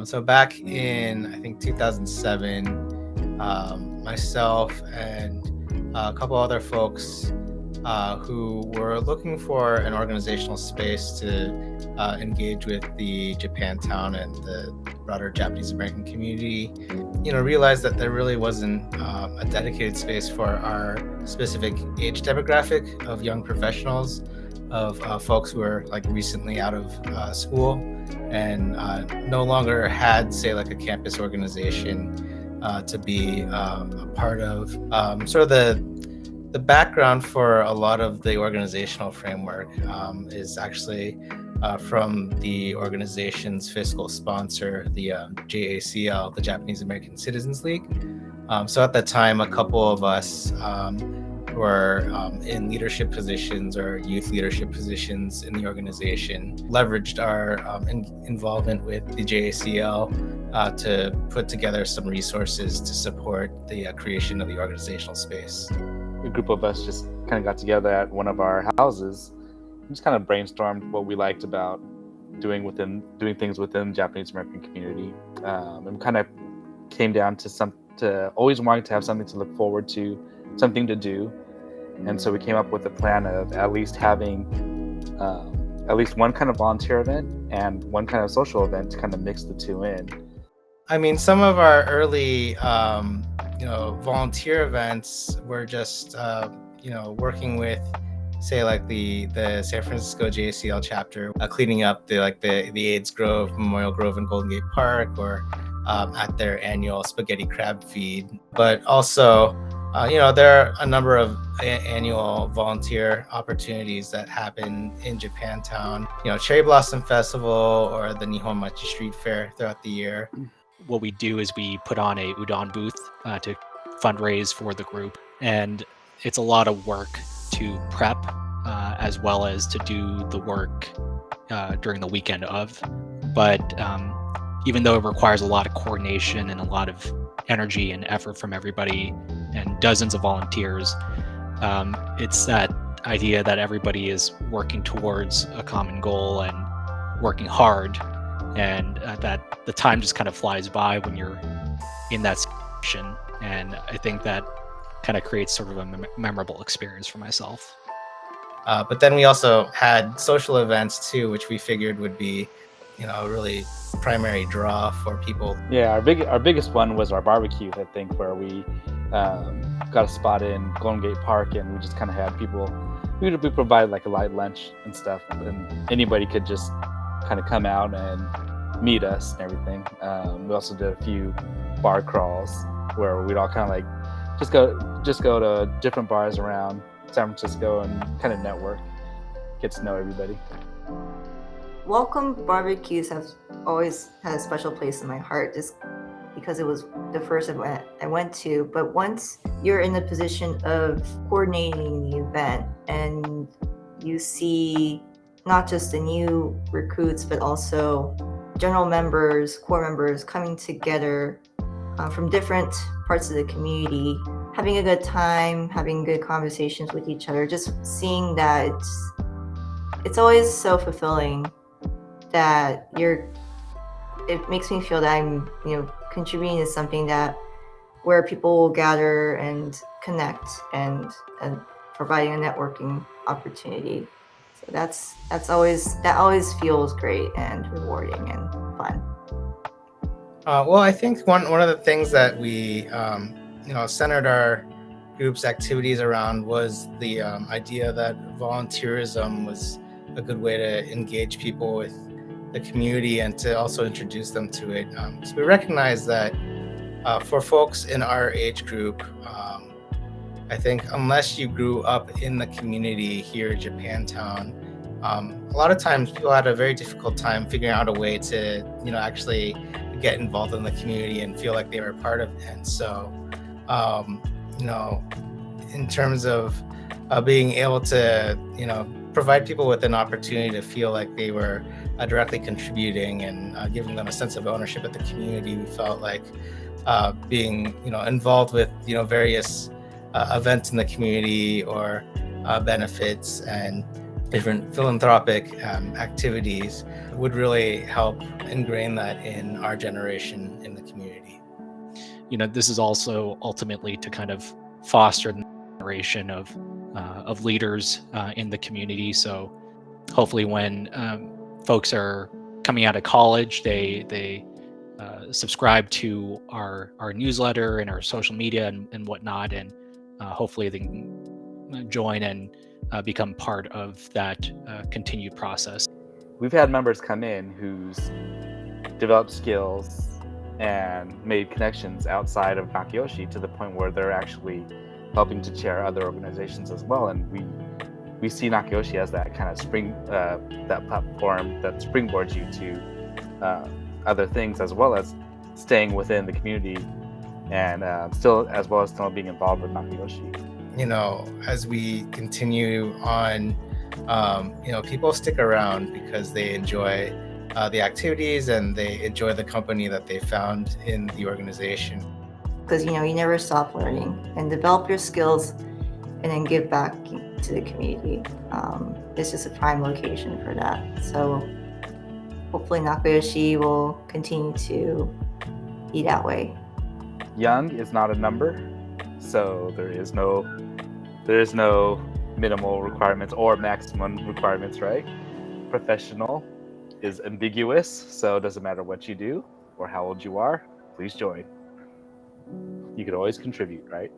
So back in, I think, 2007, myself and a couple other folks who were looking for an organizational space to engage with the Japantown and the broader Japanese American community, realized that there really wasn't a dedicated space for our specific age demographic of young professionals, of folks who are like recently out of school and no longer had, say, like a campus organization to be a part of. Sort of the background for a lot of the organizational framework is actually from the organization's fiscal sponsor, the JACL, the Japanese American Citizens League. So at the time, a couple of us were in leadership positions or youth leadership positions in the organization, leveraged our involvement with the JACL to put together some resources to support the creation of the organizational space. A group of us just kind of got together at one of our houses and just kind of brainstormed what we liked about doing things within the Japanese American community, and kind of came down to always wanting to have something to look forward to, something to do. And so we came up with a plan of at least having at least one kind of volunteer event and one kind of social event to kind of mix the two in. I mean, some of our early volunteer events were just working with, say, like the San Francisco JCL chapter, cleaning up the AIDS Grove, Memorial Grove, and Golden Gate Park, or at their annual spaghetti crab feed. But also, there are a number of annual volunteer opportunities that happen in Japantown. Cherry Blossom Festival or the Nihon Machi Street Fair throughout the year. What we do is we put on a udon booth to fundraise for the group, and it's a lot of work to prep as well as to do the work during the weekend of. But even though it requires a lot of coordination and a lot of energy and effort from everybody and dozens of volunteers, it's that idea that everybody is working towards a common goal and working hard, and that the time just kind of flies by when you're in that situation. And I think that kind of creates sort of a memorable experience for myself. But then we also had social events too, which we figured would be, a really primary draw for people. Yeah, our biggest one was our barbecues, I think, where we got a spot in Golden Gate Park, and we just kind of had people. We provided like a light lunch and stuff, and anybody could just kind of come out and meet us and everything. We also did a few bar crawls where we'd all kind of like just go to different bars around San Francisco and kind of network, get to know everybody. Welcome barbecues have always had a special place in my heart, just because it was the first event I went to. But once you're in the position of coordinating the event and you see not just the new recruits, but also general members, core members coming together from different parts of the community, having a good time, having good conversations with each other, just seeing that it's always so fulfilling that it makes me feel that I'm, contributing to something where people will gather and connect and providing a networking opportunity. So that always feels great and rewarding and fun. Well, I think one of the things that we centered our group's activities around was the idea that volunteerism was a good way to engage people with the community and to also introduce them to it. So we recognize that for folks in our age group, I think unless you grew up in the community here in Japantown, a lot of times people had a very difficult time figuring out a way to, actually get involved in the community and feel like they were part of it. And so, in terms of being able to, provide people with an opportunity to feel like they were directly contributing and giving them a sense of ownership of the community, we felt like being, involved with, various events in the community or benefits and, different philanthropic activities would really help ingrain that in our generation in the community. This is also ultimately to kind of foster the generation of leaders in the community. So hopefully when folks are coming out of college, they subscribe to our newsletter and our social media and whatnot, and hopefully they can join and become part of that continued process. We've had members come in who's developed skills and made connections outside of Nakayoshi to the point where they're actually helping to chair other organizations as well. And we see Nakayoshi as that kind of that platform that springboards you to other things, as well as staying within the community and still being involved with Nakayoshi. As we continue on, people stick around because they enjoy the activities and they enjoy the company that they found in the organization. Because you never stop learning and develop your skills and then give back to the community. It's just a prime location for that. So hopefully Nakayoshi will continue to be that way. Young is not a number, so there is no minimal requirements or maximum requirements, right? Professional is ambiguous, so it doesn't matter what you do or how old you are, please join. You could always contribute, right?